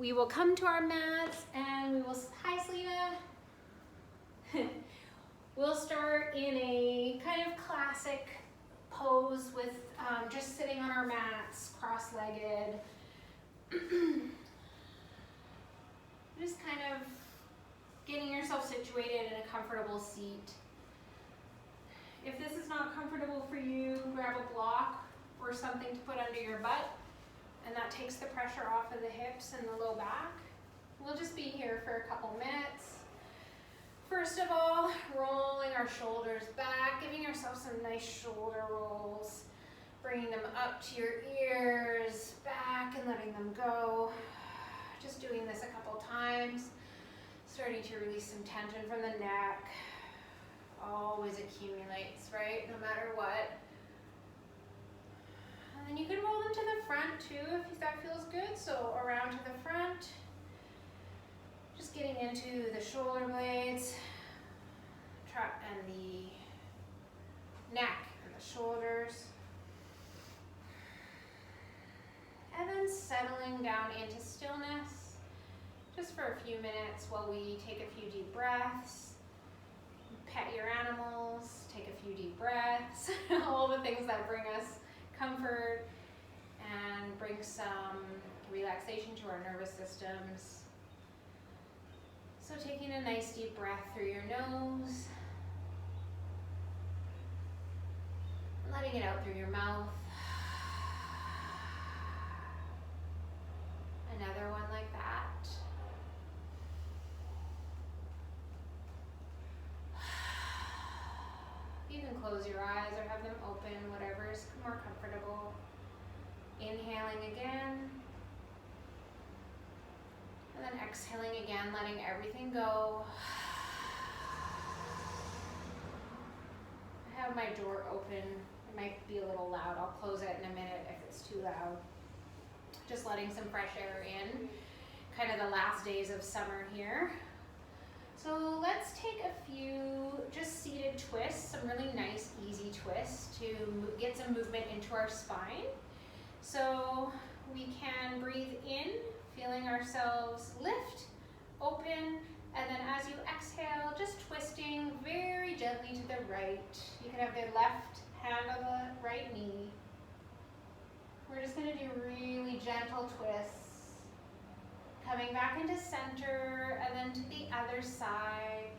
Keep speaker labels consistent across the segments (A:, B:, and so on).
A: we will come to our mats and we will, hi Selena. We'll start in a kind of classic pose with just sitting on our mats, cross-legged. Just kind of getting yourself situated in a comfortable seat. If this is not comfortable for you, grab a block or something to put under your butt, and that takes the pressure off of the hips and the low back. We'll just be here for a couple minutes. First of all, rolling our shoulders back, giving yourself some nice shoulder rolls, bringing them up to your ears, back and letting them go. Just doing this a couple times, starting to release some tension from the neck. Always accumulates, right? No matter what. And then you can roll them to the front too if that feels good. So around to the front. Just getting into the shoulder blades and the neck and the shoulders. And then settling down into stillness just for a few minutes while we take a few deep breaths. Pet your animals, take a few deep breaths, all the things that bring us comfort and bring some relaxation to our nervous systems. So taking a nice deep breath through your nose, letting it out through your mouth. Another one like that. You can close your eyes or have them open, whatever is more comfortable. Inhaling again. And then exhaling again, letting everything go. I have my door open. It might be a little loud. I'll close it in a minute if it's too loud. Just letting some fresh air in. Kind of the last days of summer here. So let's take a few just seated twists, some really nice easy twists to get some movement into our spine. So we can breathe in, feeling ourselves lift, open, and then as you exhale, just twisting very gently to the right. You can have the left hand on the right knee. We're just going to do really gentle twists. Coming back into center and then to the other side.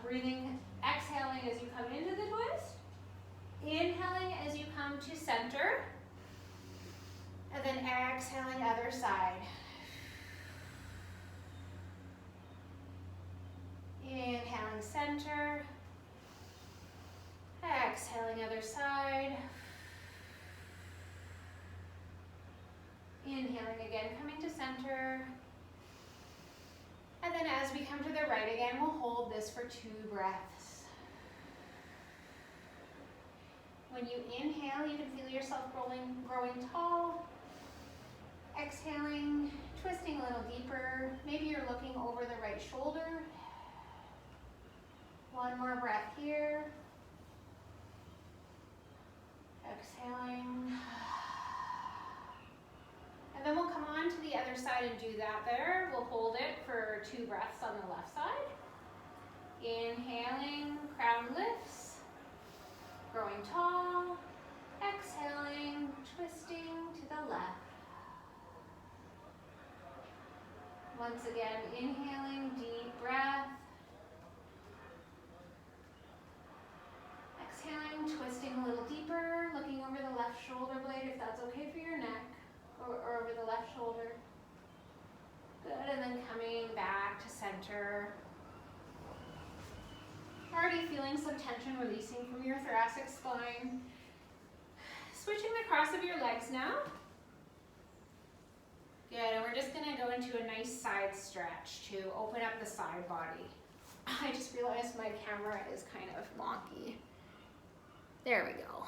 A: Breathing, exhaling as you come into the twist. Inhaling as you come to center. And then exhaling other side. Inhaling center. Exhaling other side. Inhaling again, coming to center. And then as we come to the right again, we'll hold this for 2 breaths. When you inhale, you can feel yourself growing tall. Exhaling, twisting a little deeper. Maybe you're looking over the right shoulder. One more breath here. Exhaling. And then we'll come on to the other side and do that there. We'll hold it for 2 breaths on the left side. Inhaling, crown lifts, growing tall. Exhaling, twisting to the left. Once again, inhaling, deep breath. Exhaling, twisting a little deeper, looking over the left shoulder blade if that's okay for your neck. Or over the left shoulder. Good, and then coming back to center. Already feeling some tension releasing from your thoracic spine. Switching the cross of your legs now. Good, and we're just gonna go into a nice side stretch to open up the side body. I just realized my camera is kind of wonky. There we go.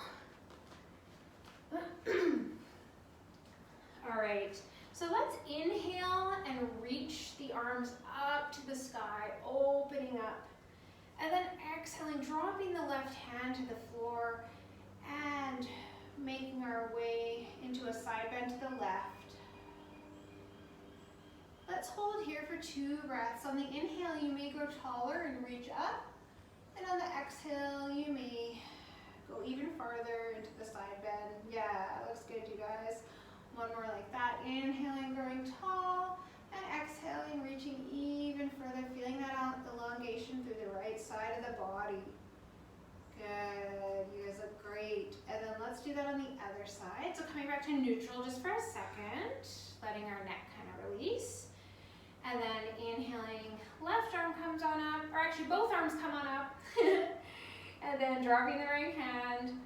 A: All right, so let's inhale and reach the arms up to the sky, opening up. And then exhaling, dropping the left hand to the floor and making our way into a side bend to the left. Let's hold here for 2 breaths. On the inhale, you may grow taller and reach up. And on the exhale, you may go even farther into the side bend. Yeah, looks good, you guys. One more like that. Inhaling, growing tall. And exhaling, reaching even further. Feeling that elongation through the right side of the body. Good. You guys look great. And then let's do that on the other side. So coming back to neutral just for a second. Letting our neck kind of release. And then inhaling, left arm comes on up, or actually both arms come on up. And then dropping the right hand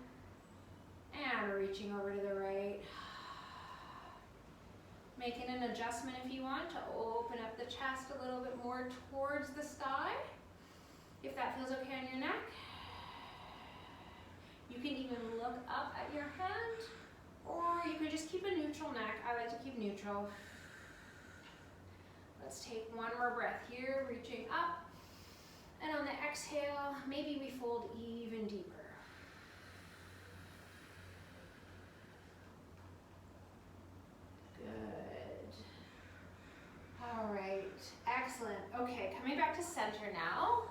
A: and reaching over to the right. Making an adjustment if you want to open up the chest a little bit more towards the sky. If that feels okay on your neck. You can even look up at your hand, or you could just keep a neutral neck. I like to keep neutral. Let's take one more breath here, reaching up. And on the exhale, maybe we fold even deeper. Good. All right, excellent. Okay, coming back to center now.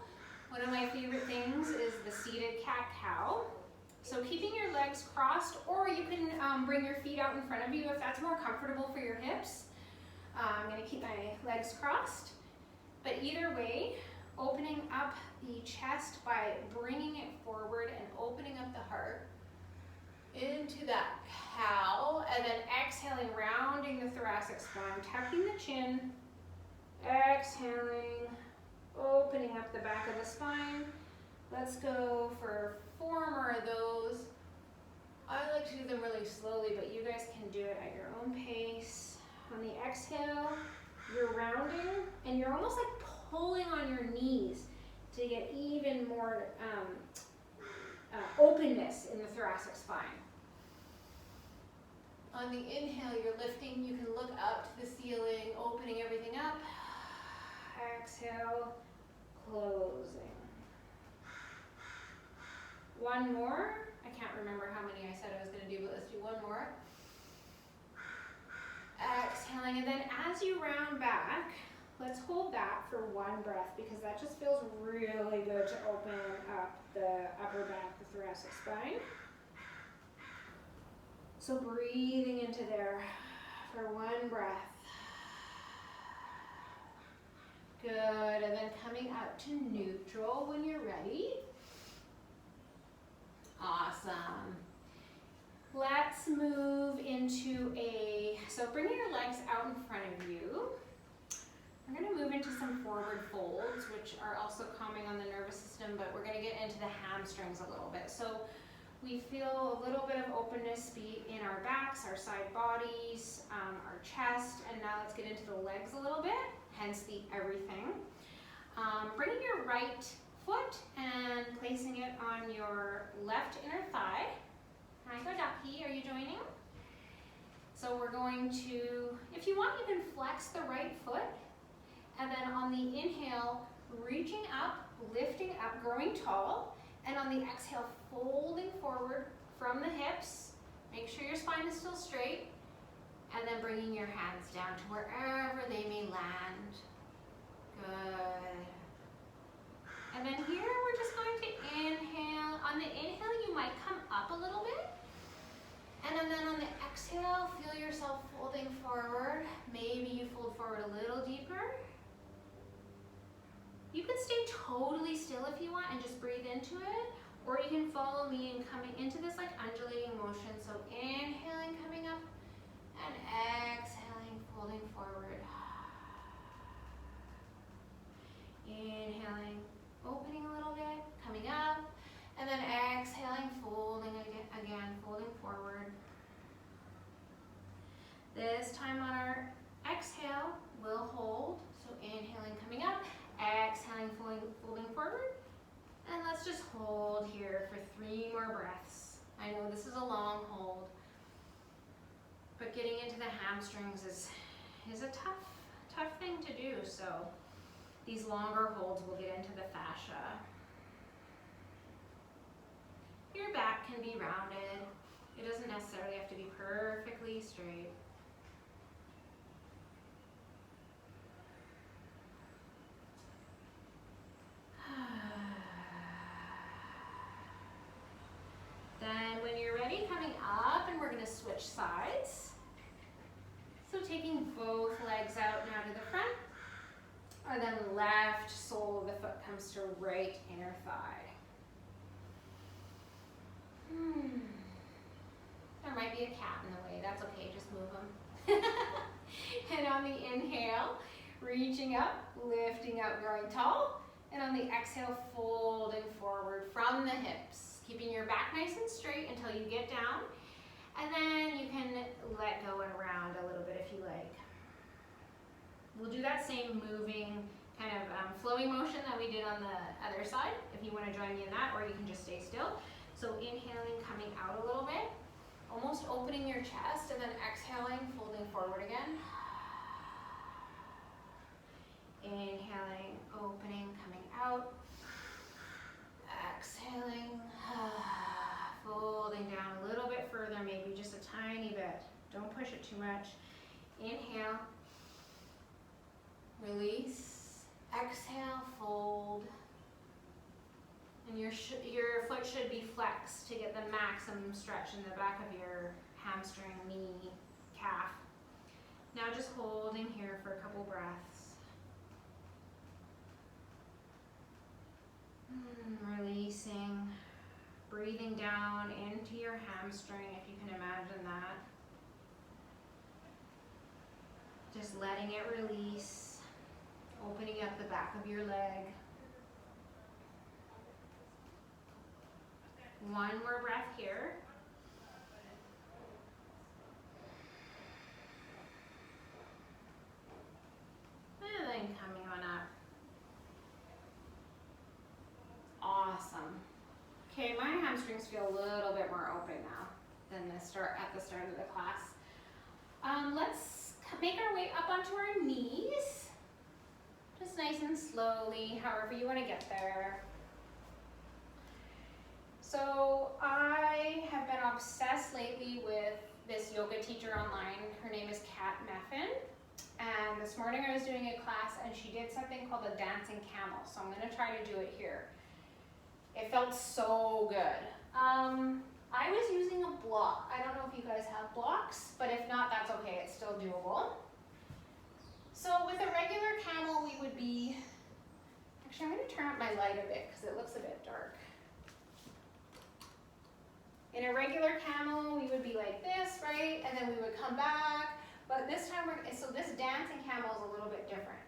A: One of my favorite things is the seated cat-cow. So keeping your legs crossed, or you can bring your feet out in front of you if that's more comfortable for your hips. I'm going to keep my legs crossed, but either way, opening up the chest by bringing it forward and opening up the heart into that cow, and then exhaling, rounding the thoracic spine, tucking the chin, exhaling, opening up the back of the spine. Let's go for 4 more of those. I like to do them really slowly, but you guys can do it at your own pace. On the exhale, you're rounding and you're almost like pulling on your knees to get even more openness in the thoracic spine. On the inhale, you're lifting. You can look up to the ceiling, opening everything up. Exhale, closing. One more. I can't remember how many I said I was going to do, but let's do one more. Exhaling, and then as you round back, let's hold that for 1 breath because that just feels really good to open up the upper back, the thoracic spine. So breathing into there for 1 breath. Good, and then coming up to neutral when you're ready. Awesome. Let's move into so bringing your legs out in front of you. We're going to move into some forward folds, which are also calming on the nervous system, but we're going to get into the hamstrings a little bit. So we feel a little bit of openness in our backs, our side bodies, our chest, and now let's get into the legs a little bit, hence the everything. Bringing your right foot and placing it on your left inner thigh. Hi, go ducky, are you joining? So we're going to, if you want, you can flex the right foot, and then on the inhale, reaching up, lifting up, growing tall, and on the exhale, folding forward from the hips. Make sure your spine is still straight, and then bringing your hands down to wherever they may land. Good. And then here, we're just going to inhale. On the inhale, you might come up a little bit. And then on the exhale, feel yourself folding forward. Maybe you fold forward a little deeper. You can stay totally still if you want and just breathe into it. Or you can follow me in coming into this like undulating motion. So inhaling, coming up, and exhaling, folding forward. Inhaling, opening a little bit, coming up, and then exhaling, folding again, folding forward. This time on our exhale, we'll hold. So inhaling, coming up, exhaling, folding forward. And let's just hold here for 3 more breaths. I know this is a long hold, but getting into the hamstrings is a tough thing to do. So these longer holds will get into the fascia. Your back can be rounded. It doesn't necessarily have to be perfectly straight. taking both legs out now to the front. And then left sole of the foot comes to right inner thigh. There might be a cat in the way. That's okay, just move them. And on the inhale, reaching up, lifting up, growing tall. And on the exhale, folding forward from the hips. Keeping your back nice and straight until you get down. And then you can let go and round a little bit if you like. We'll do that same moving kind of flowing motion that we did on the other side, if you want to join me in that, or you can just stay still. So inhaling, coming out a little bit, almost opening your chest, and then exhaling, folding forward again. Inhaling, opening, coming out. Exhaling, folding down a little bit further, maybe just a tiny bit. Don't push it too much. Inhale, release, exhale, fold. And your foot should be flexed to get the maximum stretch in the back of your hamstring, knee, calf. Now just holding here for a couple breaths. Releasing, breathing down into your hamstring, if you can imagine that. Just letting it release, opening up the back of your leg. One more breath here. And then coming on up. Awesome. Okay, my hamstrings feel a little bit more open now than at the start of the class. Let's make our way up onto our knees. Just nice and slowly, however you want to get there. So I have been obsessed lately with this yoga teacher online. Her name is Kat Meffin. And this morning I was doing a class and she did something called a dancing camel. So I'm going to try to do it here. It felt so good. I was using a block. I don't know if you guys have blocks, but if not, that's okay. It's still doable. So with a regular camel, we would be, actually I'm going to turn up my light a bit because it looks a bit dark. In a regular camel, we would be like this, right? And then we would come back. But this time, so this dancing camel is a little bit different.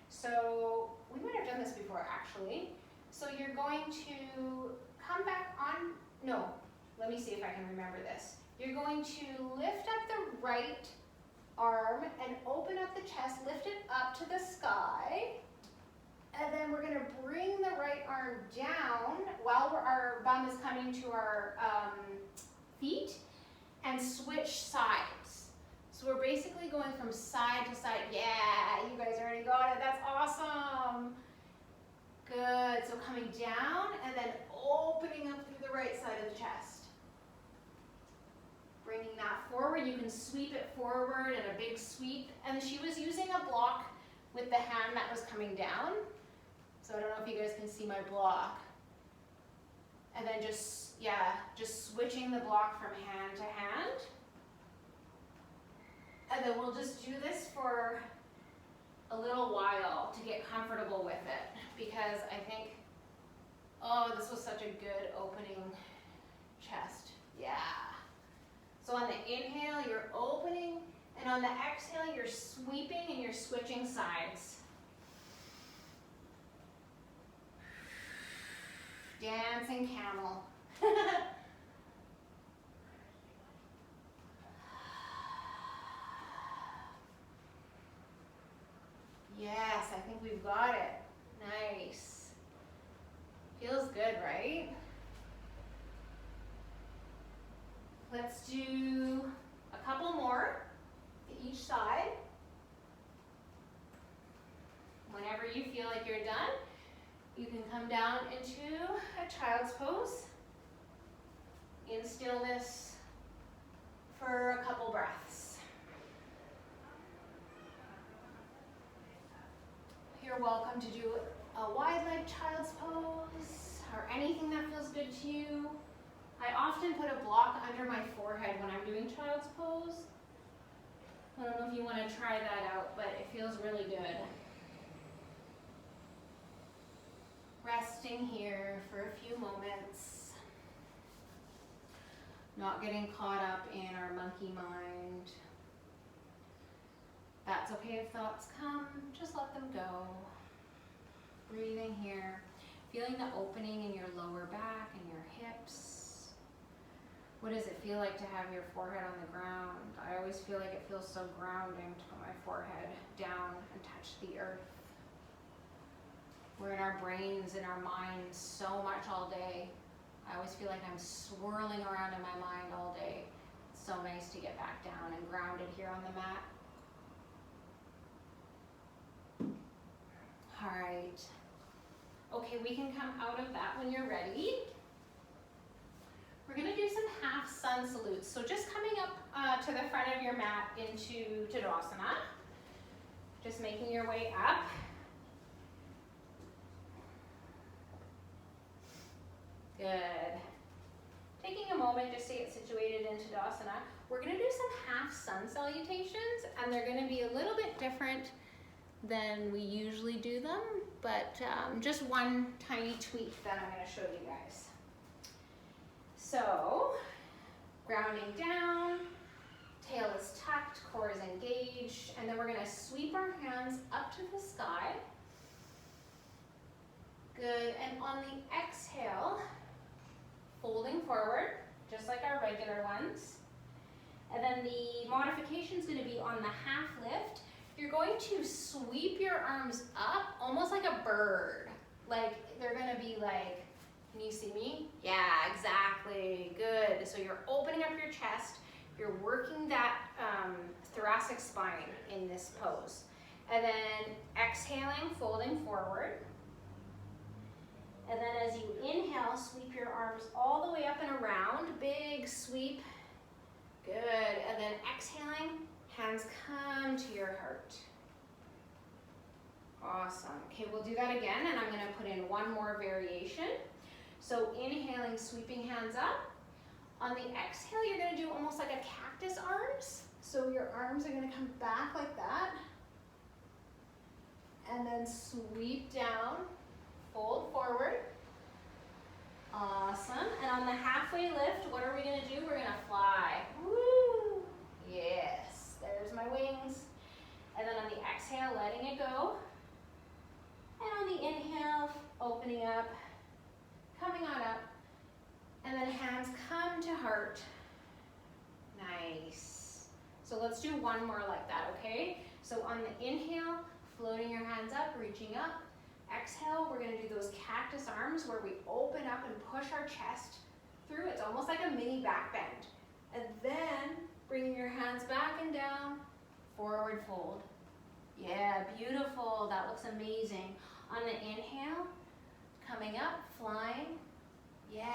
A: So we might have done this before, actually. So you're going to come back on, no, let me see if I can remember this. You're going to lift up the right arm and open up the chest, lift it up to the sky. And then we're going to bring the right arm down while our bum is coming to our feet and switch sides. So we're basically going from side to side. Yeah, you guys already got it. That's awesome. Good. So coming down and then opening up through the right side of the chest. Bringing that forward. You can sweep it forward in a big sweep. And she was using a block with the hand that was coming down. So I don't know if you guys can see my block. And then just switching the block from hand to hand. And then we'll just do this for a little while to get comfortable with it. Because I think, oh, this was such a good opening chest. Yeah. So on the inhale, you're opening. And on the exhale, you're sweeping and you're switching sides. Dancing camel. Yes, I think we've got it. Nice. Feels good, right? Let's do a couple more to each side. Whenever you feel like you're done, you can come down into a child's pose in stillness for a couple breaths. You're welcome to do a wide-legged child's pose or anything that feels good to you. I often put a block under my forehead when I'm doing child's pose. I don't know if you want to try that out, but it feels really good. Resting here for a few moments. Not getting caught up in our monkey mind. That's okay if thoughts come, just let them go. Breathing here, feeling the opening in your lower back and your hips. What does it feel like to have your forehead on the ground? I always feel like it feels so grounding to put my forehead down and touch the earth. We're in our brains and our minds so much all day. I always feel like I'm swirling around in my mind all day. It's so nice to get back down and grounded here on the mat. All right. Okay, we can come out of that when you're ready. We're gonna do some half sun salutes. So just coming up to the front of your mat into Tadasana. Just making your way up. Good. Taking a moment just to get situated in Tadasana. We're gonna do some half sun salutations, and they're gonna be a little bit different than we usually do them, but just one tiny tweak that I'm going to show you guys. So, grounding down, tail is tucked, core is engaged, and then we're going to sweep our hands up to the sky. Good, and on the exhale, folding forward, just like our regular ones. And then the modification is going to be on the half lift. You're going to sweep your arms up almost like a bird. Like they're gonna be like, can you see me? Yeah, exactly, good. So you're opening up your chest, you're working that thoracic spine in this pose. And then exhaling, folding forward. And then as you inhale, sweep your arms all the way up and around, big sweep. Good, and then exhaling, hands come to your heart. Awesome. Okay, we'll do that again, and I'm going to put in one more variation. So inhaling, sweeping hands up. On the exhale, you're going to do almost like a cactus arms. So your arms are going to come back like that. And then sweep down, fold forward. Awesome. And on the halfway lift, what are we going to do? We're going to fly. Woo! Yes. There's my wings. And then on the exhale, letting it go. And on the inhale, opening up, coming on up. And then hands come to heart. Nice. So let's do one more like that, okay? So on the inhale, floating your hands up, reaching up. Exhale, we're going to do those cactus arms where we open up and push our chest through. It's almost like a mini back bend. And then bringing your hands back and down, forward fold. Yeah, beautiful. That looks amazing. On the inhale, coming up, flying. Yeah.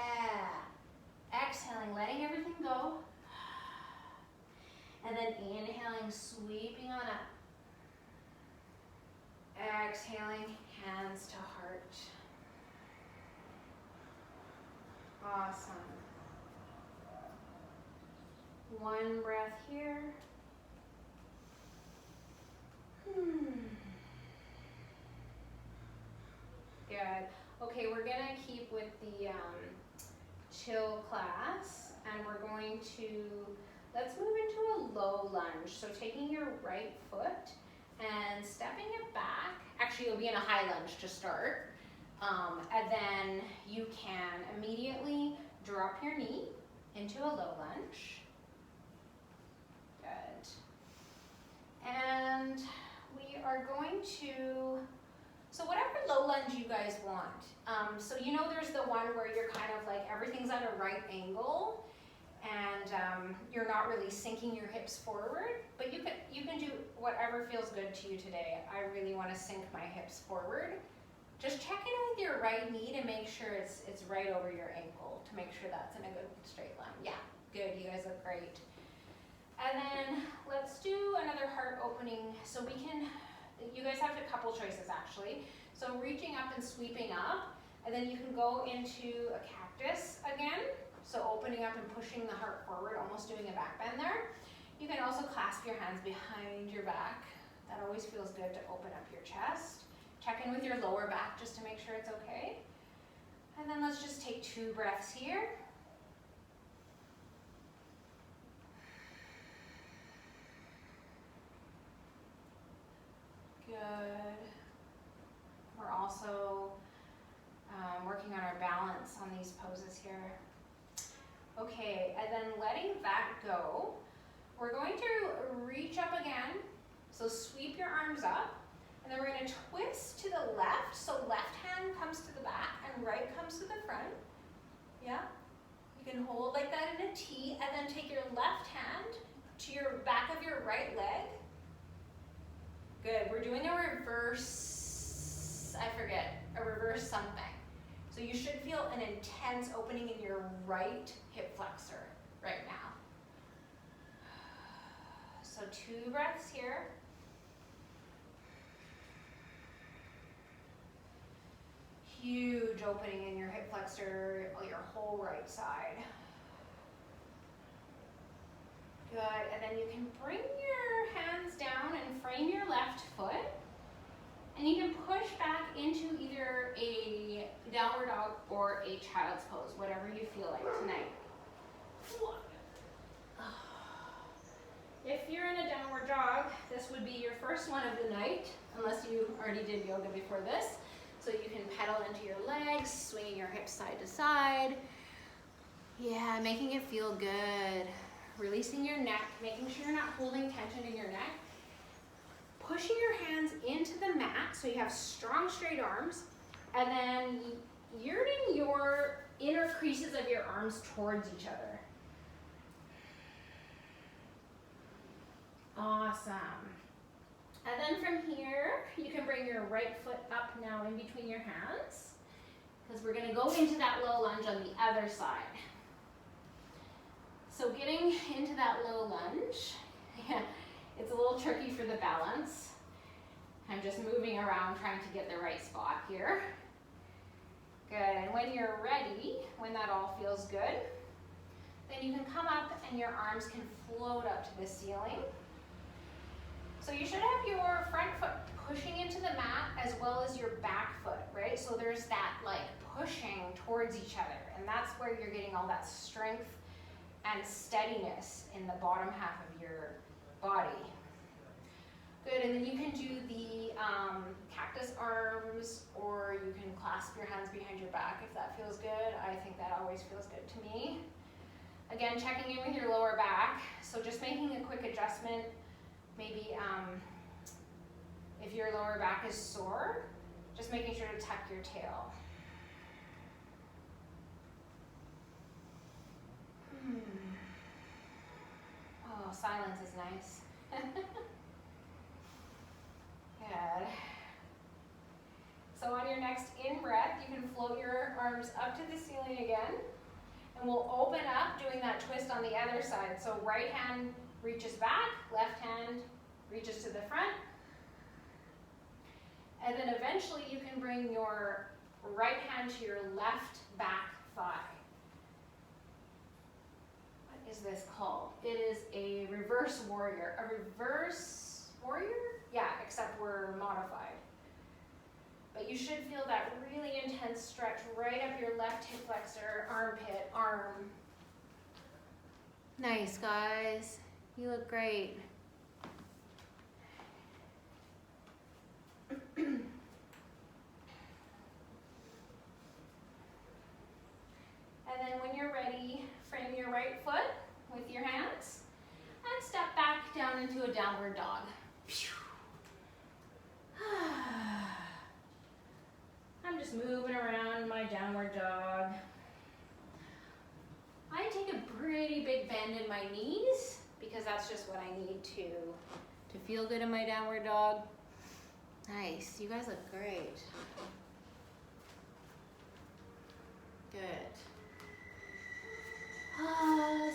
A: Exhaling, letting everything go. And then inhaling, sweeping on up. Exhaling, hands to heart. Awesome. One breath here. Good. Okay, we're gonna keep with the chill class, and we're going to, let's move into a low lunge. So taking your right foot and stepping it back. Actually, you'll be in a high lunge to start. And then you can immediately drop your knee into a low lunge. Good. And we are going to, so whatever low lunge you guys want. So you know there's the one where you're kind of like everything's at a right angle and you're not really sinking your hips forward, but you can do whatever feels good to you today. I really want to sink my hips forward. Just check in with your right knee to make sure it's right over your ankle, to make sure that's in a good straight line. Yeah, good, you guys look great. And then let's do another heart opening. So we can, you guys have a couple choices actually. So reaching up and sweeping up, and then you can go into a cactus again. So opening up and pushing the heart forward, almost doing a back bend there. You can also clasp your hands behind your back. That always feels good to open up your chest. Check in with your lower back just to make sure it's okay. And then let's just take 2 breaths here. Good. We're also working on our balance on these poses here. Okay, and then letting that go, we're going to reach up again. So sweep your arms up, and then we're going to twist to the left. So left hand comes to the back and right comes to the front. Yeah? You can hold like that in a T, and then take your left hand to your back of your right leg. Good. We're doing a reverse, a reverse something. So you should feel an intense opening in your right hip flexor right now. So 2 breaths here. Huge opening in your hip flexor, your whole right side. Good, and then you can bring your hands down and frame your left foot. And you can push back into either a downward dog or a child's pose, whatever you feel like tonight. If you're in a downward dog, this would be your first one of the night, unless you already did yoga before this. So you can pedal into your legs, swinging your hips side to side. Yeah, making it feel good. Releasing your neck, making sure you're not holding tension in your neck. Pushing your hands into the mat so you have strong straight arms, and then yielding your inner creases of your arms towards each other. Awesome. And then from here, you can bring your right foot up now in between your hands, because we're going to go into that low lunge on the other side. So getting into that low lunge, it's a little tricky for the balance. I'm just moving around trying to get the right spot here. Good, and when you're ready, when that all feels good, then you can come up and your arms can float up to the ceiling. So you should have your front foot pushing into the mat as well as your back foot, right? So there's that like pushing towards each other, and that's where you're getting all that strength and steadiness in the bottom half of your body. Good, and then you can do the cactus arms, or you can clasp your hands behind your back if that feels good. I think that always feels good to me. Again, checking in with your lower back. So just making a quick adjustment. Maybe if your lower back is sore, just making sure to tuck your tail. Oh, silence is nice. Good. So on your next in-breath, you can float your arms up to the ceiling again. And we'll open up doing that twist on the other side. So right hand reaches back, left hand reaches to the front. And then eventually you can bring your right hand to your left back thigh. What is this called? It is a reverse warrior. A reverse warrior? Yeah, except we're modified. But you should feel that really intense stretch right up your left hip flexor, armpit, arm. Nice, guys. You look great. And then when you're ready, frame your right foot with your hands and step back down into a downward dog. I'm just moving around my downward dog. I take a pretty big bend in my knees because that's just what I need to feel good in my downward dog. Nice, you guys look great. Good.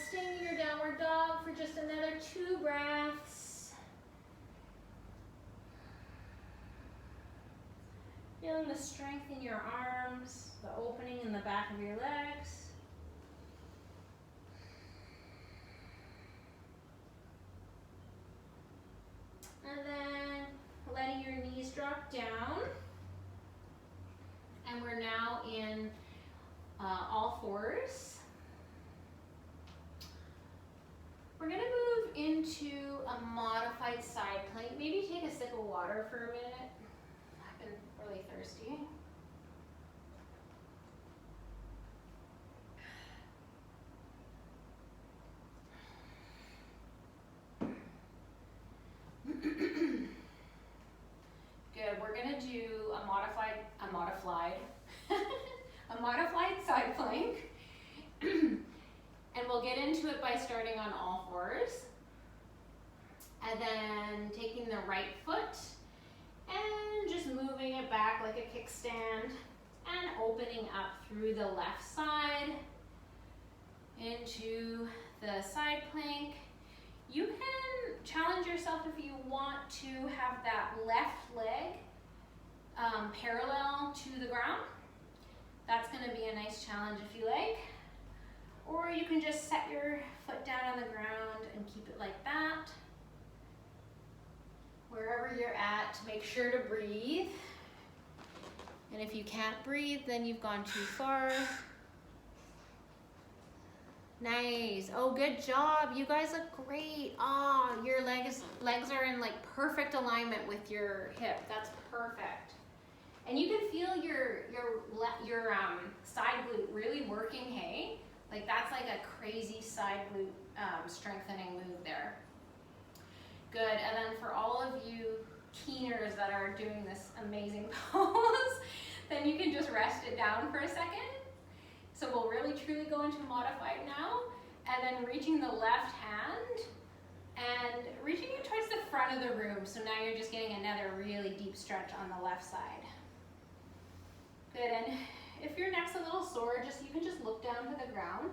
A: Staying in your downward dog for just another 2 breaths. Feeling the strength in your arms, the opening in the back of your legs. plank. Maybe take a sip of water for a minute. I've been really thirsty. Good, we're gonna do a modified side plank. And we'll get into it by starting on all fours. And then taking the right foot and just moving it back like a kickstand and opening up through the left side into the side plank. You can challenge yourself if you want to have that left leg parallel to the ground. That's going to be a nice challenge if you like. Or you can just set your foot down on the ground and keep it like that. Wherever you're at, make sure to breathe. And if you can't breathe, then you've gone too far. Nice. Oh, good job. You guys look great. Oh, your legs are in like perfect alignment with your hip. That's perfect. And you can feel your side glute really working, hey? Like that's like a crazy side glute strengthening move there. Good, and then for all of you keeners that are doing this amazing pose, then you can just rest it down for a second. So we'll really truly go into modified now, and then reaching the left hand and reaching it towards the front of the room. So now you're just getting another really deep stretch on the left side. Good, and if your neck's a little sore, you can just look down to the ground.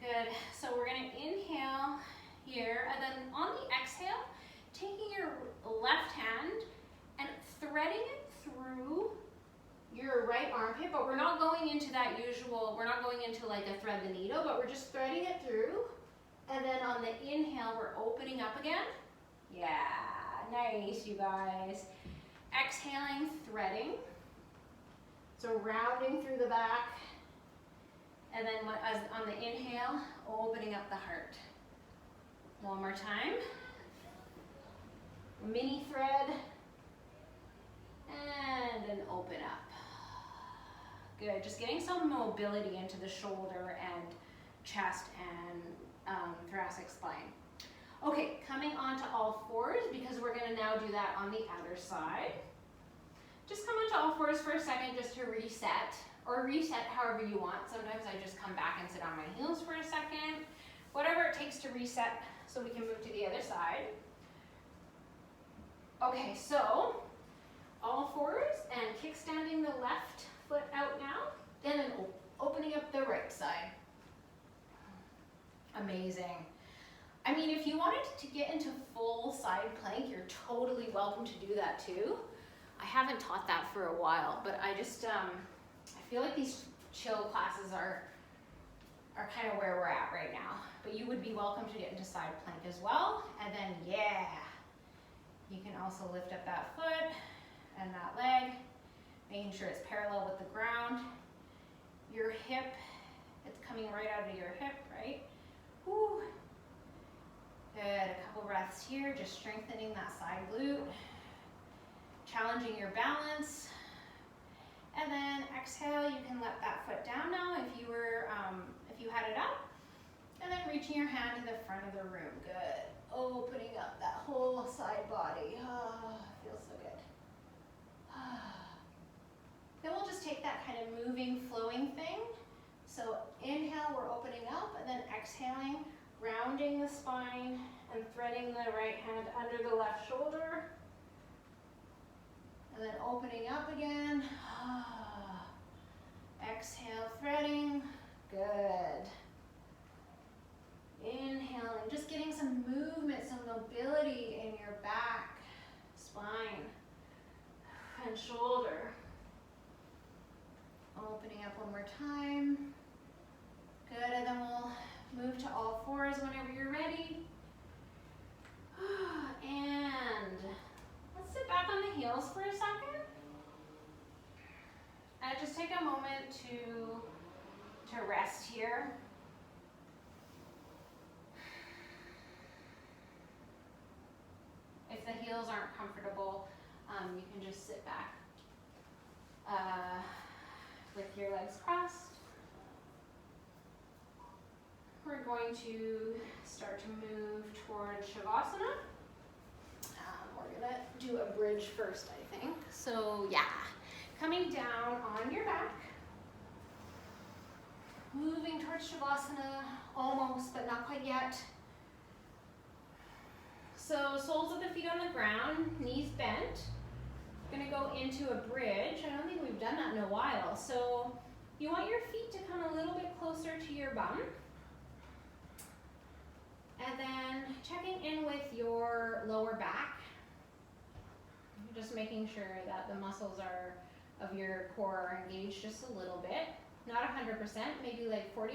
A: Good, so we're gonna inhale here, and then on the exhale, taking your left hand and threading it through your right armpit, but we're not going into that usual, we're not going into like a thread the needle, but we're just threading it through. And then on the inhale, we're opening up again. Yeah, nice, you guys. Exhaling, threading. So rounding through the back. And then on the inhale, opening up the heart. One more time. Mini thread. And then open up. Good, just getting some mobility into the shoulder and chest and thoracic spine. Okay, coming onto all fours because we're gonna now do that on the other side. Just come onto all fours for a second just to reset, or reset however you want. Sometimes I just come back and sit on my heels for a second. Whatever it takes to reset so we can move to the other side. Okay, so all fours and kickstanding the left foot out now, and then opening up the right side. Amazing. I mean, if you wanted to get into full side plank, you're totally welcome to do that too. I haven't taught that for a while, but I just, I feel like these chill classes are kind of where we're at right now. But you would be welcome to get into side plank as well. And then, yeah, you can also lift up that foot and that leg, making sure it's parallel with the ground. Your hip, it's coming right out of your hip, right? Whew. Good, a couple breaths here, just strengthening that side glute. Challenging your balance. And then exhale, you can let that foot down now if you had it up. And then reaching your hand to the front of the room. Good. Opening up that whole side body. Oh, feels so good. Then we'll just take that kind of moving, flowing thing. So inhale, we're opening up, and then exhaling, rounding the spine and threading the right hand under the left shoulder. And then opening up again. Exhale, threading. Good. Inhaling, just getting some movement, some mobility in your back, spine, and shoulder. Opening up one more time. Good, and then we'll move to all fours whenever you're ready. And let's sit back on the heels for a second. And just take a moment to rest here. You can just sit back with your legs crossed. We're going to start to move towards Shavasana. We're gonna do a bridge first, I think. So yeah, coming down on your back, moving towards Shavasana, almost, but not quite yet. So soles of the feet on the ground, knees bent. Gonna go into a bridge. I don't think we've done that in a while. So you want your feet to come a little bit closer to your bum. And then checking in with your lower back. Just making sure that the muscles of your core are engaged just a little bit. Not 100%, maybe like 40%.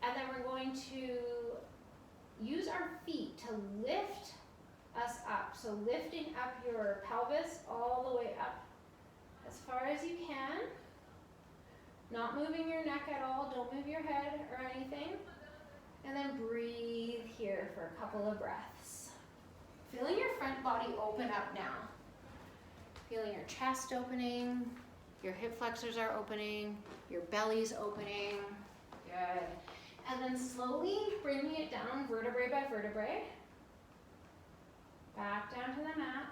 A: And then we're going to use our feet to lift us up. So lifting up your pelvis all the way up as far as you can. Not moving your neck at all. Don't move your head or anything. And then breathe here for a couple of breaths. Feeling your front body open up now. Feeling your chest opening, your hip flexors are opening, your belly's opening. Good. And then slowly bringing it down vertebrae by vertebrae. Back down to the mat.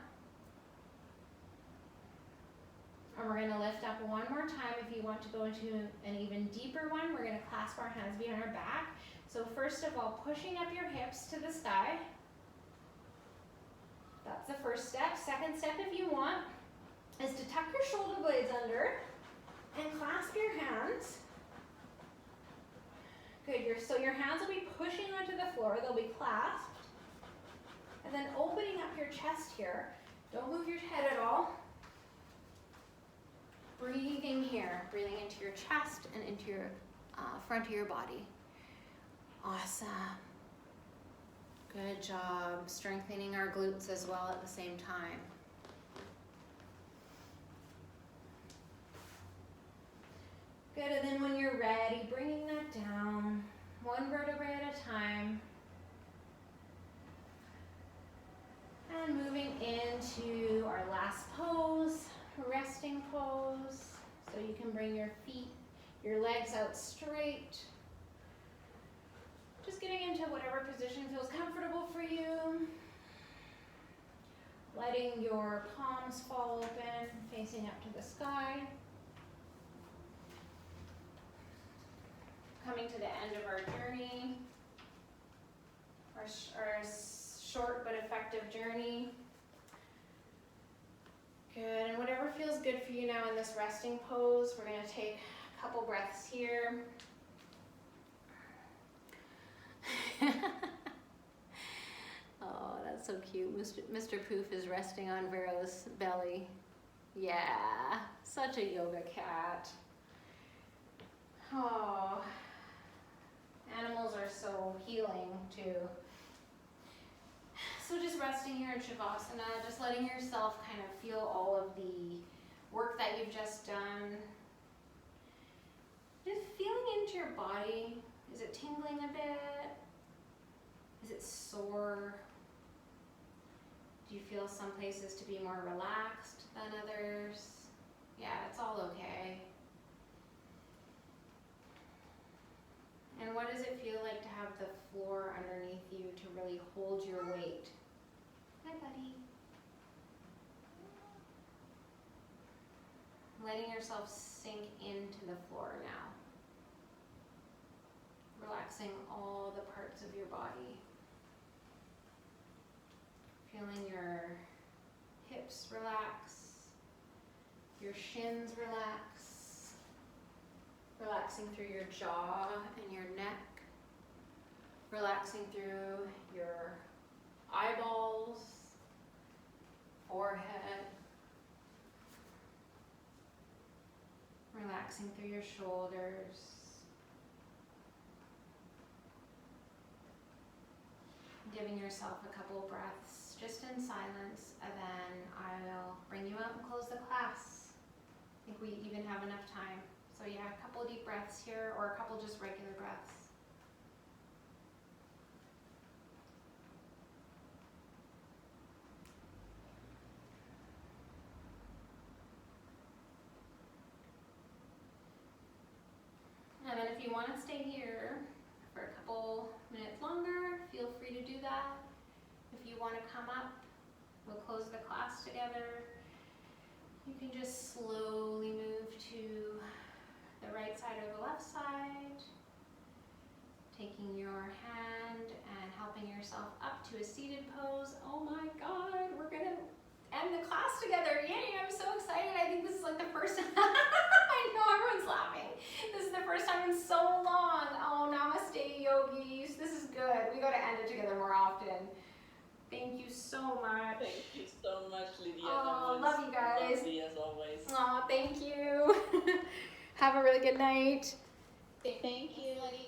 A: And we're going to lift up one more time. If you want to go into an even deeper one, we're going to clasp our hands behind our back. So first of all, pushing up your hips to the sky. That's the first step. Second step, if you want, is to tuck your shoulder blades under and clasp your hands. Good. So your hands will be pushing onto the floor. They'll be clasped. And then opening up your chest here. Don't move your head at all. Breathing here. Breathing into your chest and into your front of your body. Awesome. Good job. Strengthening our glutes as well at the same time. Good, and then when you're ready, bringing that down, one vertebrae at a time. And moving into our last pose, resting pose. So you can bring your feet, your legs out straight. Just getting into whatever position feels comfortable for you. Letting your palms fall open, facing up to the sky. Coming to the end of our journey, our short but effective journey. Good, and whatever feels good for you now in this resting pose, we're going to take a couple breaths here. Oh, that's so cute. Mr. Poof is resting on Vero's belly. Yeah, such a yoga cat. Oh, animals are so healing too. So just resting here in Shavasana, just letting yourself kind of feel all of the work that you've just done. Just feeling into your body. Is it tingling a bit? Is it sore? Do you feel some places to be more relaxed than others? Yeah, it's all okay. And what does it feel like to have the floor underneath you to really hold your weight? Hi, buddy. Letting yourself sink into the floor now. Relaxing all the parts of your body. Feeling your hips relax, your shins relax, relaxing through your jaw and your neck, relaxing through your eyeballs, forehead, relaxing through your shoulders. Giving yourself a couple breaths just in silence, and then I'll bring you out and close the class. I think we even have enough time. So yeah, a couple deep breaths here, or a couple just regular breaths. if you want to stay here for a couple minutes longer, feel free to do that. If you want to come up, we'll close the class together. You can just slowly move to the right side or the left side, taking your hand and helping yourself up to a seated pose. Oh my God, we're gonna end the class together. Yay, I'm so excited. I think this is like the first time. I know everyone's laughing. This is the first time in so long. Oh, namaste, yogis. This is good. We gotta end it together more often. Thank you so much.
B: Thank you so much, Lydia.
A: Oh, love you guys.
B: Lovely as always.
A: Oh, thank you. Have a really good night.
C: Thank you, Lydia.